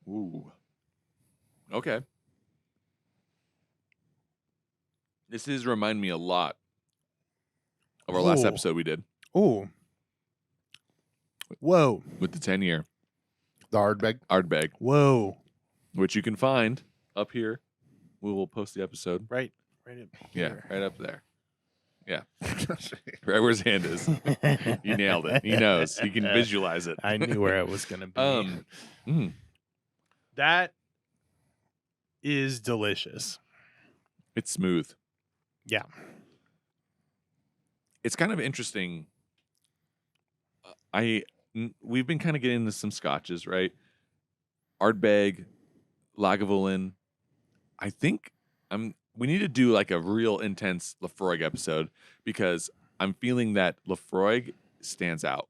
[SPEAKER 3] Ooh. Okay. This is remind me a lot of our last
[SPEAKER 5] Ooh.
[SPEAKER 3] episode we did
[SPEAKER 5] Ooh. Whoa.
[SPEAKER 3] with the 10-year
[SPEAKER 4] The Ardbeg.
[SPEAKER 3] Ardbeg,
[SPEAKER 5] Whoa.
[SPEAKER 3] which you can find up here. We will post the episode.
[SPEAKER 5] Right up
[SPEAKER 3] Yeah,
[SPEAKER 5] here.
[SPEAKER 3] right up there. Yeah, right where his hand is. He nailed it. He knows. He can visualize it.
[SPEAKER 5] I knew where it was going to be.
[SPEAKER 3] Mm,
[SPEAKER 5] That is delicious.
[SPEAKER 3] it's smooth.
[SPEAKER 5] Yeah.
[SPEAKER 3] It's kind of interesting. We've been kind of getting into some scotches, right? Ardbeg, Lagavulin. I think we need to do like a real intense Laphroaig episode because I'm feeling that Laphroaig stands out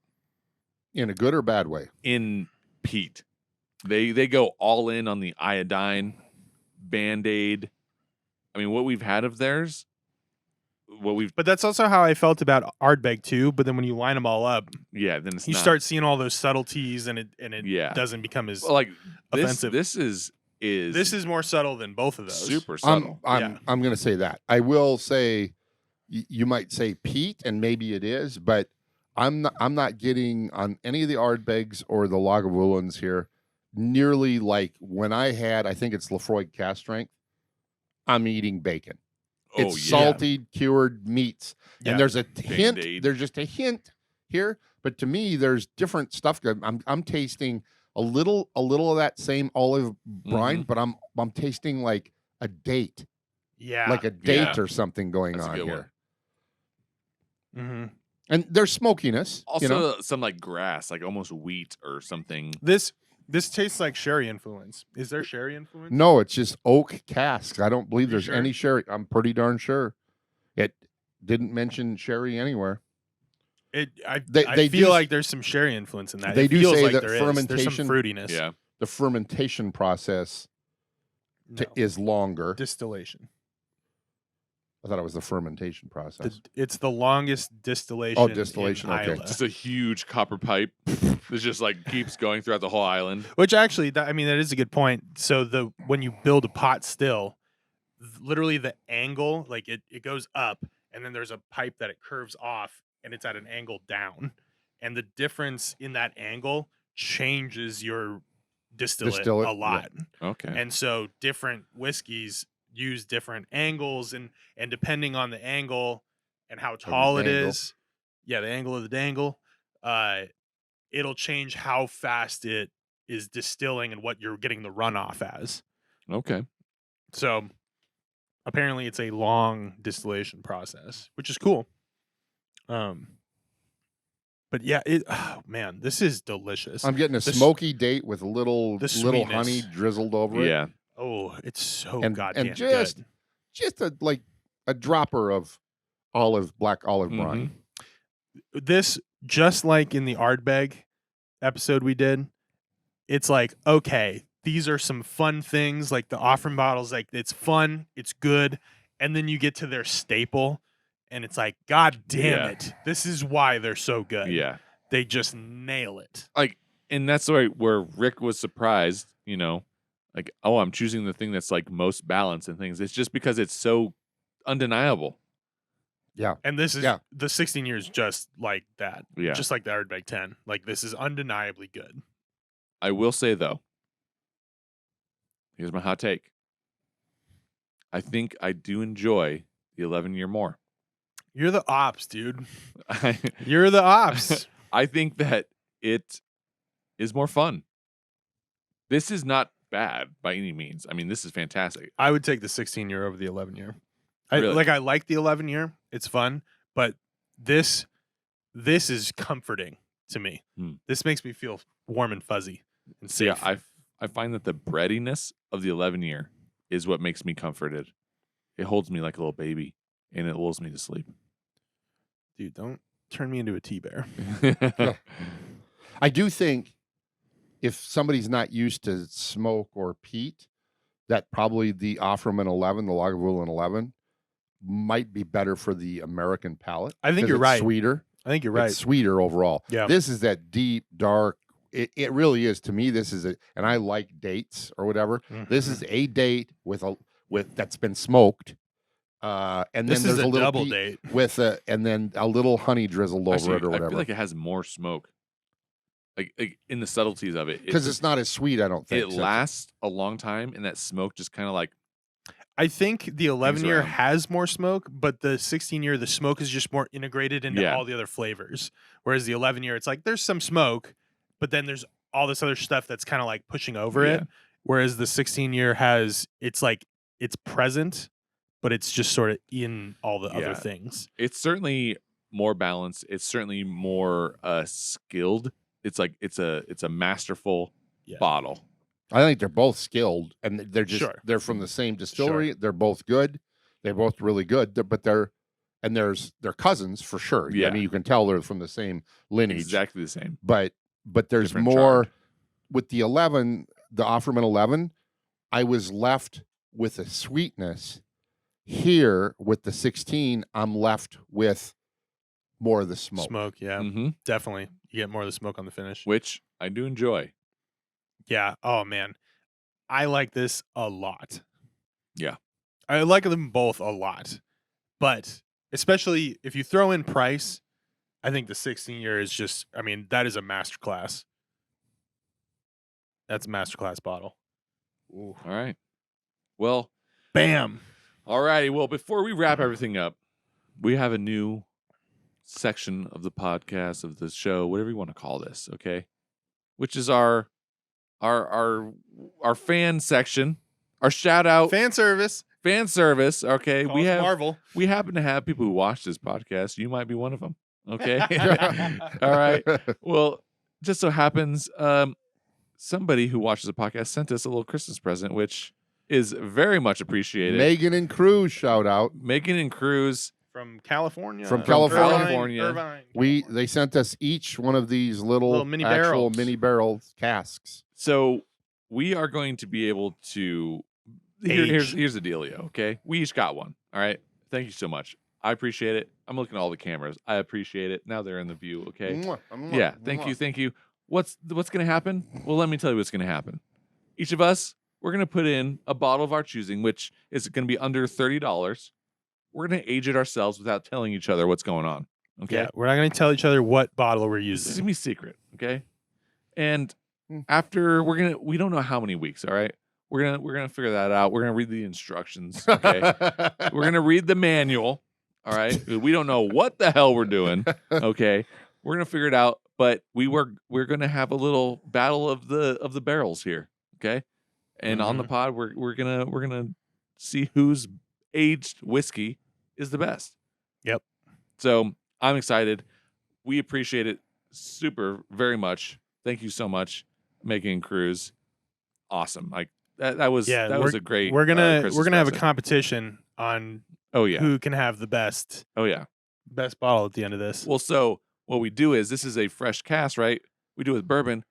[SPEAKER 4] In a good or bad way?
[SPEAKER 3] in peat. They go all in on the iodine, Band-Aid. I mean, what we've had of theirs,
[SPEAKER 5] But that's also how I felt about Ardbeg too. But then when you line them all up,
[SPEAKER 3] then it's
[SPEAKER 5] you
[SPEAKER 3] not.
[SPEAKER 5] start seeing all those subtleties, and it
[SPEAKER 3] Yeah.
[SPEAKER 5] doesn't become as
[SPEAKER 3] Well, like
[SPEAKER 5] offensive.
[SPEAKER 3] This is
[SPEAKER 5] This is more subtle than both of those.
[SPEAKER 3] super subtle.
[SPEAKER 4] I'm going to say that. I will say, you might say peat, and maybe it is, but I'm not getting on any of the Ardbegs or the Lagavulins here nearly like when I had. I think it's Laphroaig cast strength. I'm eating bacon. It's salty, cured meats,
[SPEAKER 5] Yeah.
[SPEAKER 4] and there's a hint.
[SPEAKER 3] Band-Aid.
[SPEAKER 4] There's just a hint here, but to me, there's different stuff. I'm tasting a little of that same olive brine, but I'm tasting like a date,
[SPEAKER 5] Yeah.
[SPEAKER 4] like a date
[SPEAKER 3] Yeah.
[SPEAKER 4] or something going
[SPEAKER 3] That's a
[SPEAKER 4] on
[SPEAKER 3] good
[SPEAKER 4] here.
[SPEAKER 3] one.
[SPEAKER 5] Mm-hmm.
[SPEAKER 4] And there's smokiness.
[SPEAKER 3] Also, some like grass, like almost wheat or something.
[SPEAKER 5] This tastes like sherry influence. Is there sherry influence?
[SPEAKER 4] No, it's just oak casks. I don't believe
[SPEAKER 5] You
[SPEAKER 4] there's
[SPEAKER 5] sure?
[SPEAKER 4] any sherry. I'm pretty darn sure. It didn't mention sherry anywhere.
[SPEAKER 5] I
[SPEAKER 4] They
[SPEAKER 5] feel
[SPEAKER 4] do-
[SPEAKER 5] like there's some sherry influence in that.
[SPEAKER 4] They
[SPEAKER 5] It
[SPEAKER 4] do
[SPEAKER 5] feels
[SPEAKER 4] say
[SPEAKER 5] like
[SPEAKER 4] that
[SPEAKER 5] there is. There's some
[SPEAKER 4] fermentation-
[SPEAKER 5] fruitiness.
[SPEAKER 3] Yeah.
[SPEAKER 4] The fermentation process
[SPEAKER 5] No.
[SPEAKER 4] is longer.
[SPEAKER 5] Distillation.
[SPEAKER 4] I thought it was the fermentation process.
[SPEAKER 5] It's the longest distillation.
[SPEAKER 4] Oh, distillation,
[SPEAKER 5] in
[SPEAKER 4] okay.
[SPEAKER 5] Islay.
[SPEAKER 3] Just a huge copper pipe that just like keeps going throughout the whole island.
[SPEAKER 5] Which actually, that is a good point. So when you build a pot still, literally the angle, like it goes up, and then there's a pipe that it curves off, and it's at an angle down, and the difference in that angle changes your distillate
[SPEAKER 4] Distillate,
[SPEAKER 5] a lot.
[SPEAKER 3] Okay.
[SPEAKER 5] And so different whiskeys use different angles, and depending on the angle and how tall it
[SPEAKER 4] dangle.
[SPEAKER 5] is, the angle of the dangle, it'll change how fast it is distilling and what you're getting the runoff as.
[SPEAKER 3] Okay.
[SPEAKER 5] So apparently it's a long distillation process, which is cool. But yeah, man, this is delicious.
[SPEAKER 4] I'm getting a
[SPEAKER 5] The s-
[SPEAKER 4] smoky date with a little
[SPEAKER 5] the
[SPEAKER 4] honey
[SPEAKER 5] sweetness.
[SPEAKER 4] drizzled over it.
[SPEAKER 3] Yeah.
[SPEAKER 5] Oh, it's so
[SPEAKER 4] And-
[SPEAKER 5] goddamn
[SPEAKER 4] and just-
[SPEAKER 5] good.
[SPEAKER 4] Just a dropper of black olive brine.
[SPEAKER 5] This, just like in the Ardbeg episode we did, it's like, okay, these are some fun things. Like the Offerman bottles, like it's fun, it's good, and then you get to their staple, and it's like, God damn
[SPEAKER 3] Yeah.
[SPEAKER 5] it, this is why they're so good.
[SPEAKER 3] Yeah.
[SPEAKER 5] They just nail it.
[SPEAKER 3] And that's where Rick was surprised, like, oh, I'm choosing the thing that's like most balanced and things. It's just because it's so undeniable.
[SPEAKER 5] And this is
[SPEAKER 4] Yeah.
[SPEAKER 5] the 16 years just like that.
[SPEAKER 3] Yeah.
[SPEAKER 5] Just like the Ardbeg 10. Like this is undeniably good.
[SPEAKER 3] I will say though, here's my hot take. I think I do enjoy the 11-year more.
[SPEAKER 5] You're the ops, dude.
[SPEAKER 3] I
[SPEAKER 5] You're the ops.
[SPEAKER 3] think that it is more fun. This is not bad by any means. I mean, this is fantastic.
[SPEAKER 5] I would take the 16-year over the 11-year. I
[SPEAKER 3] Really?
[SPEAKER 5] like the 11-year. It's fun, but this is comforting to me. This makes me feel warm and fuzzy and
[SPEAKER 3] So
[SPEAKER 5] safe.
[SPEAKER 3] yeah, I find that the breadiness of the 11-year is what makes me comforted. It holds me like a little baby, and it lulls me to sleep.
[SPEAKER 5] Dude, don't turn me into a tea bear.
[SPEAKER 4] I do think if somebody's not used to smoke or peat, that probably the Offerman 11, the Lagavulin 11, might be better for the American palate.
[SPEAKER 5] I think
[SPEAKER 4] 'cause
[SPEAKER 5] you're
[SPEAKER 4] it's
[SPEAKER 5] right.
[SPEAKER 4] Sweeter.
[SPEAKER 5] I think you're right.
[SPEAKER 4] It's sweeter overall.
[SPEAKER 5] Yeah.
[SPEAKER 4] This is that deep, dark. It really is. To me, this is a, and I like dates or whatever. This is a date with that's been smoked. And
[SPEAKER 5] This
[SPEAKER 4] then
[SPEAKER 5] is
[SPEAKER 4] there's
[SPEAKER 5] a
[SPEAKER 4] a little
[SPEAKER 5] double
[SPEAKER 4] peat
[SPEAKER 5] date.
[SPEAKER 4] with and then a little honey drizzled over
[SPEAKER 3] Actually,
[SPEAKER 4] it or whatever.
[SPEAKER 3] I feel like it has more smoke. Like in the subtleties of it.
[SPEAKER 4] Because it's not as sweet, I don't think.
[SPEAKER 3] It lasts a long time, and that smoke just kind of like
[SPEAKER 5] I think the 11-year
[SPEAKER 3] around.
[SPEAKER 5] has more smoke, but the 16-year, the smoke is just more integrated into
[SPEAKER 3] Yeah.
[SPEAKER 5] all the other flavors. Whereas the 11-year, it's like there's some smoke, but then there's all this other stuff that's kind of like pushing over it. Whereas the 16-year it's like it's present, but it's just sort of in all the other things.
[SPEAKER 3] it's certainly more balanced. It's certainly more skilled. It's like it's a masterful bottle.
[SPEAKER 4] I think they're both skilled, and they're just
[SPEAKER 5] Sure.
[SPEAKER 4] they're from the same distillery. They're both good. They're both really good. They're cousins for sure.
[SPEAKER 3] Yeah.
[SPEAKER 4] I mean, you can tell they're from the same lineage.
[SPEAKER 3] Exactly the same.
[SPEAKER 4] But there's
[SPEAKER 3] Different
[SPEAKER 4] more
[SPEAKER 3] charred.
[SPEAKER 4] with the 11, the Offerman 11. I was left with a sweetness. Here with the 16, I'm left with more of the smoke.
[SPEAKER 5] Smoke, yeah,
[SPEAKER 3] Mm-hmm.
[SPEAKER 5] definitely. You get more of the smoke on the finish.
[SPEAKER 3] Which I do enjoy.
[SPEAKER 5] Yeah. Oh man, I like this a lot.
[SPEAKER 3] Yeah.
[SPEAKER 5] I like them both a lot, but especially if you throw in price, I think the 16-year is just. I mean, that is a masterclass. That's a masterclass bottle.
[SPEAKER 3] All right. Well,
[SPEAKER 5] Bam.
[SPEAKER 3] all righty. Well, before we wrap everything up, we have a new section of the podcast, of the show, whatever you want to call this, okay? Which is our fan section, our shout out
[SPEAKER 5] Fan service.
[SPEAKER 3] fan service. Okay,
[SPEAKER 5] Call us Marvel.
[SPEAKER 3] we happen to have people who watch this podcast. You might be one of them. Okay, all right. Well, just so happens, somebody who watches the podcast sent us a little Christmas present, which is very much appreciated.
[SPEAKER 4] Megan and Cruz, shout out.
[SPEAKER 3] Megan and Cruz.
[SPEAKER 5] From California.
[SPEAKER 4] From California.
[SPEAKER 3] California.
[SPEAKER 5] Irvine.
[SPEAKER 4] They sent us each one of these little
[SPEAKER 5] mini
[SPEAKER 4] actual
[SPEAKER 5] barrels.
[SPEAKER 4] mini barrel casks.
[SPEAKER 3] So we are going to be able to. Here's the dealio. Okay, we each got one. All right. Thank you so much. I appreciate it. I'm looking at all the cameras. I appreciate it. Now they're in the view. Okay.
[SPEAKER 4] Mwah, mwah,
[SPEAKER 3] Yeah.
[SPEAKER 4] mwah.
[SPEAKER 3] Thank you. What's going to happen? Well, let me tell you what's going to happen. Each of us, we're going to put in a bottle of our choosing, which is going to be under $30. We're going to age it ourselves without telling each other what's going on. Okay.
[SPEAKER 5] Yeah, we're not going to tell each other what bottle we're
[SPEAKER 3] This is
[SPEAKER 5] using.
[SPEAKER 3] gonna be secret, okay? And after we don't know how many weeks, all right? We're gonna figure that out. We're gonna read the instructions, okay? We're gonna read the manual, all right? We don't know what the hell we're doing, okay? We're gonna figure it out, but we're gonna have a little battle of the barrels here, okay? And on the pod, we're gonna see whose aged whiskey is the best.
[SPEAKER 5] Yep.
[SPEAKER 3] So I'm excited. We appreciate it super very much. Thank you so much, Megan Cruz. Awesome. Like that was a great.
[SPEAKER 5] We're gonna
[SPEAKER 3] Christmas
[SPEAKER 5] have a
[SPEAKER 3] present.
[SPEAKER 5] competition on
[SPEAKER 3] Oh yeah.
[SPEAKER 5] who can have the best
[SPEAKER 3] Oh yeah.
[SPEAKER 5] bottle at the end of this.
[SPEAKER 3] Well, so what we do is this is a fresh cast, right? We do it with bourbon,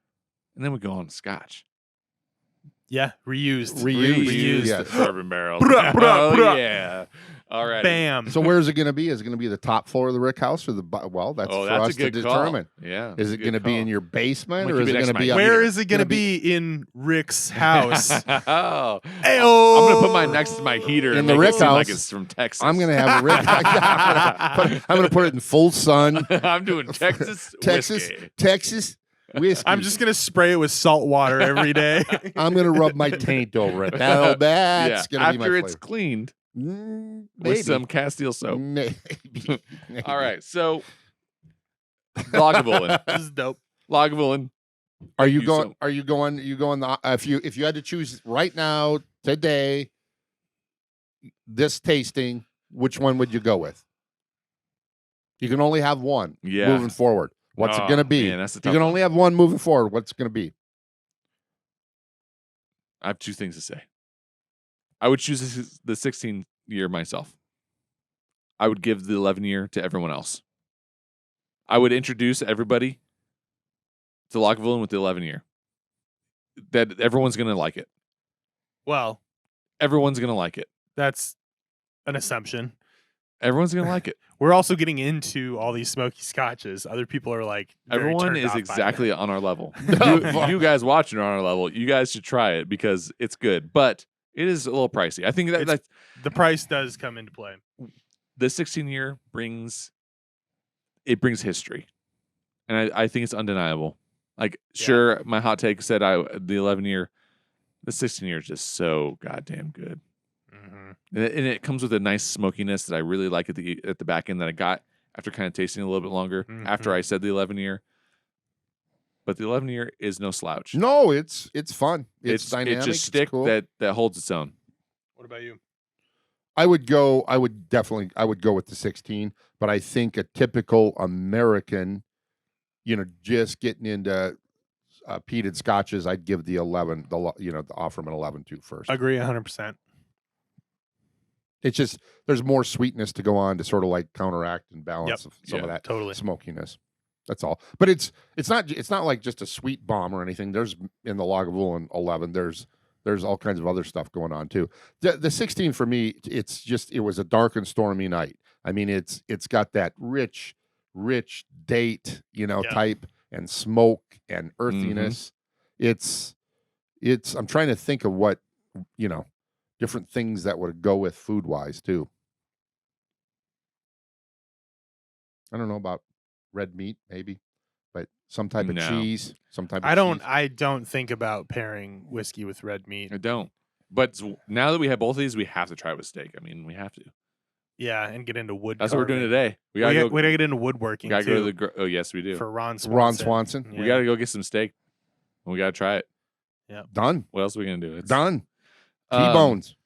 [SPEAKER 3] and then we go on to Scotch.
[SPEAKER 5] Yeah, reused.
[SPEAKER 4] Reused, yes.
[SPEAKER 3] bourbon barrels.
[SPEAKER 5] Bruh, bruh,
[SPEAKER 3] Oh
[SPEAKER 5] bruh.
[SPEAKER 3] yeah. All right.
[SPEAKER 5] Bam.
[SPEAKER 4] So where's it going to be? Is it going to be the top floor of the Rick House or the that's
[SPEAKER 3] Oh,
[SPEAKER 4] for
[SPEAKER 3] that's
[SPEAKER 4] us
[SPEAKER 3] a good
[SPEAKER 4] to
[SPEAKER 3] call.
[SPEAKER 4] determine.
[SPEAKER 3] Yeah.
[SPEAKER 4] Is it going to be in your basement
[SPEAKER 3] Might
[SPEAKER 4] or
[SPEAKER 3] keep
[SPEAKER 4] is
[SPEAKER 3] it
[SPEAKER 4] it
[SPEAKER 3] next
[SPEAKER 4] going to
[SPEAKER 3] to
[SPEAKER 4] be
[SPEAKER 3] my
[SPEAKER 4] up
[SPEAKER 5] Where
[SPEAKER 4] here?
[SPEAKER 5] is it going to be in Rick's house?
[SPEAKER 3] Oh.
[SPEAKER 5] Ayo.
[SPEAKER 3] I'm gonna put mine next to my heater
[SPEAKER 4] In
[SPEAKER 3] and
[SPEAKER 4] the
[SPEAKER 3] make
[SPEAKER 4] Rick
[SPEAKER 3] it seem like
[SPEAKER 4] house,
[SPEAKER 3] it's from Texas.
[SPEAKER 4] I'm going to have a Rick. I'm going to put it in full sun.
[SPEAKER 3] I'm doing Texas whiskey.
[SPEAKER 4] Texas whiskey.
[SPEAKER 5] I'm just gonna spray it with salt water every day.
[SPEAKER 4] I'm going to rub my taint over it. Now that's going to be my
[SPEAKER 3] After it's
[SPEAKER 4] flavor.
[SPEAKER 3] cleaned
[SPEAKER 4] Maybe.
[SPEAKER 3] with some Castile soap.
[SPEAKER 4] Maybe.
[SPEAKER 3] All right, so Lagavulin.
[SPEAKER 5] This is dope.
[SPEAKER 3] Lagavulin.
[SPEAKER 4] Are you
[SPEAKER 3] You
[SPEAKER 4] going?
[SPEAKER 3] so-
[SPEAKER 4] Are you going? You going? If you had to choose right now today, this tasting, which one would you go with? You can only have one.
[SPEAKER 3] Yeah.
[SPEAKER 4] Moving forward, what's it
[SPEAKER 3] Oh,
[SPEAKER 4] going to be?
[SPEAKER 3] man, that's a
[SPEAKER 4] You
[SPEAKER 3] tough
[SPEAKER 4] can
[SPEAKER 3] one.
[SPEAKER 4] only have one moving forward. What's it going to be?
[SPEAKER 3] I have two things to say. I would choose the 16 year myself. I would give the 11 year to everyone else. I would introduce everybody to Lagavulin with the 11 year. That everyone's going to like it.
[SPEAKER 5] Well,
[SPEAKER 3] Everyone's going to like it.
[SPEAKER 5] that's an assumption.
[SPEAKER 3] Everyone's going to like it.
[SPEAKER 5] We're also getting into all these smoky scotches. Other people are like, very
[SPEAKER 3] Everyone
[SPEAKER 5] turned
[SPEAKER 3] is
[SPEAKER 5] off by
[SPEAKER 3] exactly
[SPEAKER 5] them.
[SPEAKER 3] on our level. you guys watching are on our level. You guys should try it because it's good, but it is a little pricey. I think that
[SPEAKER 5] The price does come into play.
[SPEAKER 3] the 16 year brings history, and I think it's undeniable. Like, sure, my hot take said the 11 year, the 16 year is just so goddamn good.
[SPEAKER 5] Mm-hmm.
[SPEAKER 3] And it comes with a nice smokiness that I really like at the back end that I got after kind of tasting it a little bit longer after I said the 11 year. But the 11 year is no slouch.
[SPEAKER 4] No, it's fun. It's dynamic.
[SPEAKER 3] It's just stick
[SPEAKER 4] cool.
[SPEAKER 3] that holds its own.
[SPEAKER 5] What about you?
[SPEAKER 4] I would go with the 16, but I think a typical American, just getting into peated scotches, I'd give the 11, the Offerman 11 to first.
[SPEAKER 5] Agree 100%.
[SPEAKER 4] It's just there's more sweetness to go on to sort of like counteract and balance some of that
[SPEAKER 5] Totally.
[SPEAKER 4] smokiness. That's all. But it's not like just a sweet bomb or anything. There's in the Lagavulin 11. There's all kinds of other stuff going on too. The 16 for me, it was a dark and stormy night. I mean, it's got that rich date, type and smoke and earthiness. It's I'm trying to think of what, different things that would go with food wise too. I don't know about red meat, maybe, but some type of cheese, some type of
[SPEAKER 5] I don't think about pairing whiskey with red meat.
[SPEAKER 3] I don't. But now that we have both of these, we have to try it with steak. I mean, we have to.
[SPEAKER 5] Yeah, and get into wood.
[SPEAKER 3] That's what we're doing today.
[SPEAKER 5] We gotta get into woodworking.
[SPEAKER 3] We gotta
[SPEAKER 5] too,
[SPEAKER 3] go to oh yes, we do.
[SPEAKER 5] for Ron Swanson.
[SPEAKER 4] Ron Swanson.
[SPEAKER 5] Yeah.
[SPEAKER 3] We gotta go get some steak. And we gotta try it.
[SPEAKER 4] Done.
[SPEAKER 3] What else are we gonna do? It's
[SPEAKER 4] Done. T-bones.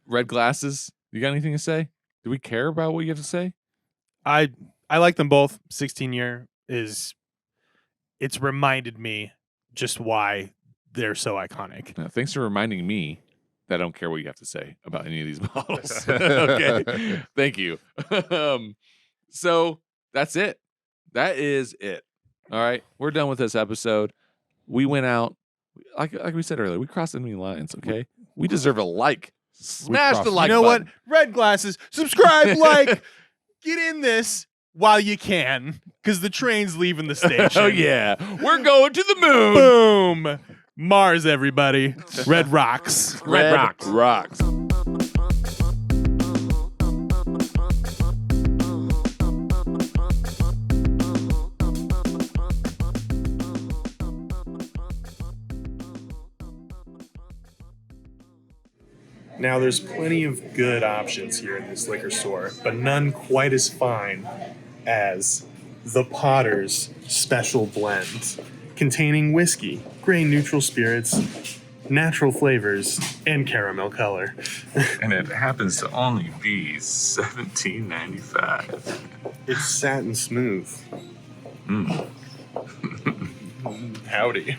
[SPEAKER 3] Red glasses. You got anything to say? Do we care about what you have to say?
[SPEAKER 5] I like them both. 16 year it's reminded me just why they're so iconic.
[SPEAKER 3] Thanks for reminding me that I don't care what you have to say about any of these bottles. Okay. Thank you. So that's it. That is it. All right. We're done with this episode. We went out, like we said earlier, we crossed enemy lines, okay? We deserve a like. Smash the like
[SPEAKER 5] You know
[SPEAKER 3] button.
[SPEAKER 5] what? Red glasses. Subscribe, like, get in this while you can, because the train's leaving the station.
[SPEAKER 3] Oh, yeah. We're going to the moon.
[SPEAKER 5] Boom. Mars, everybody. Red rocks.
[SPEAKER 3] Red rocks.
[SPEAKER 5] Now, there's plenty of good options here in this liquor store, but none quite as fine as the Potter's Special Blend, containing whiskey, grain-neutral spirits, natural flavors, and caramel color.
[SPEAKER 6] And it happens to only be $17.95.
[SPEAKER 5] It's satin smooth.
[SPEAKER 6] Mm.
[SPEAKER 5] Howdy.